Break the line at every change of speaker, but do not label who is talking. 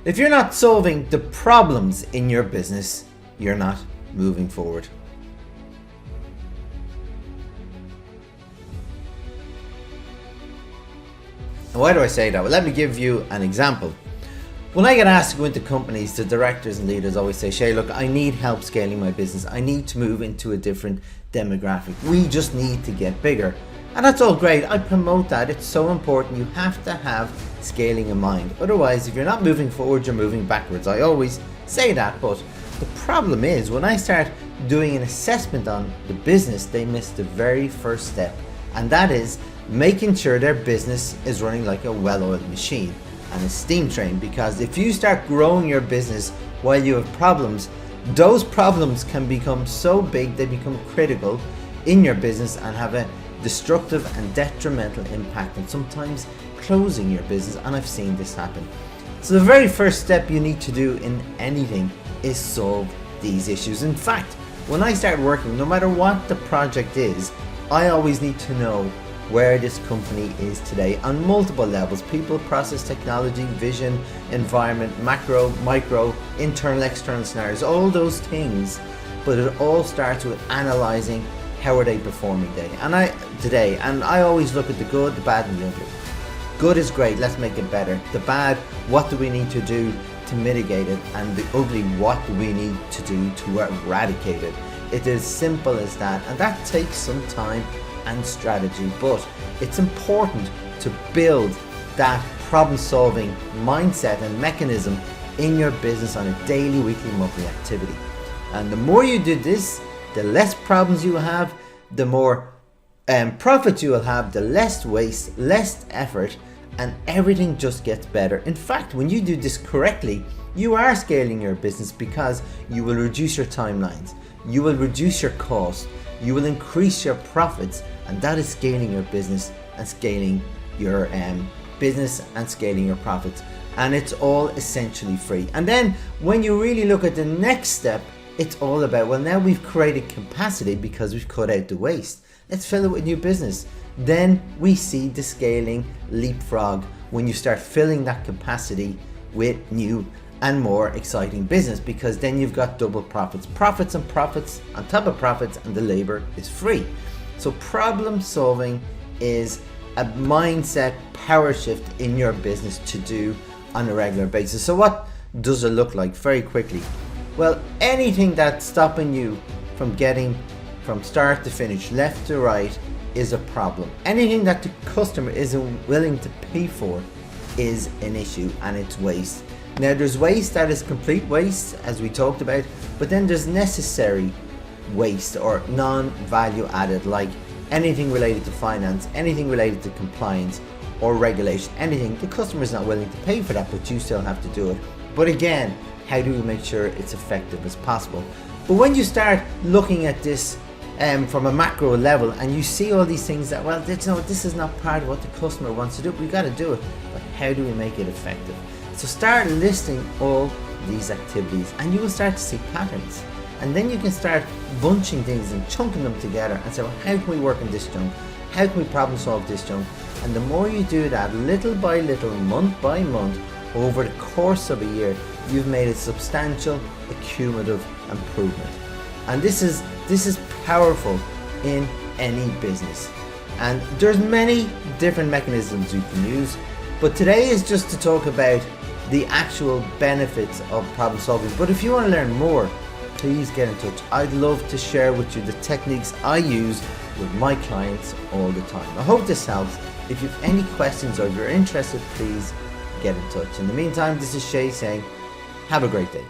If you're not solving the problems in your business, you're not moving forward. And why do I say that? Well, let me give you an example. When I get asked to go into companies, the directors and leaders always say, Shay, look, I need help scaling my business. I need to move into a different demographic. We just need to get bigger. And that's all great. I promote that. It's so important. You have to have scaling in mind. Otherwise, if you're not moving forward, you're moving backwards. I always say that, but the problem is when I start doing an assessment on the business, they miss the very first step. And that is making sure their business is running like a well-oiled machine and a steam train. Because if you start growing your business while you have problems, those problems can become so big they become critical in your business and have a destructive and detrimental impact, and sometimes closing your business. And I've seen this happen. So the very first step you need to do in anything is solve these issues. In fact, when I start working, no matter what the project is, I always need to know where this company is today on multiple levels: people, process, technology, vision, environment, macro, micro, internal, external scenarios, all those things. But it all starts with analyzing how are they performing today. And I always look at the good, the bad and the ugly. Good is great, let's make it better. The bad, what do we need to do to mitigate it? And the ugly, what do we need to do to eradicate it? It is simple as that, and that takes some time and strategy, but it's important to build that problem-solving mindset and mechanism in your business on a daily, weekly, monthly activity. And the more you do this, the less problems you have, the more profits you will have, the less waste, less effort, and everything just gets better. In fact, when you do this correctly, you are scaling your business because you will reduce your timelines, you will reduce your costs, you will increase your profits, and that is scaling your business and scaling your scaling your profits. And it's all essentially free. And then when you really look at the next step, it's all about, well, now we've created capacity because we've cut out the waste. Let's fill it with new business. Then we see the scaling leapfrog when you start filling that capacity with new and more exciting business, because then you've got double profits and profits on top of profits, and the labor is free. So problem solving is a mindset power shift in your business to do on a regular basis. So what does it look like? Very quickly. Well, anything that's stopping you from getting from start to finish, left to right, is a problem. Anything that the customer isn't willing to pay for is an issue, and it's waste. Now there's waste that is complete waste, as we talked about, but then there's necessary waste or non-value added, like anything related to finance, anything related to compliance or regulation, anything the customer is not willing to pay for that, but you still have to do it. But again, how do we make sure it's effective as possible? But when you start looking at this from a macro level, and you see all these things that, well, this is not part of what the customer wants to do, but we've got to do it. But how do we make it effective? So start listing all these activities, and you will start to see patterns. And then you can start bunching things and chunking them together and say, well, how can we work on this chunk? How can we problem solve this chunk? And the more you do that, little by little, month by month, over the course of a year, you've made a substantial accumulative improvement. And this is powerful in any business. And there's many different mechanisms you can use, but today is just to talk about the actual benefits of problem solving. But if you want to learn more, please get in touch. I'd love to share with you the techniques I use with my clients all the time. I hope this helps. If you have any questions or if you're interested, please get in touch. In the meantime, this is Shay saying, have a great day.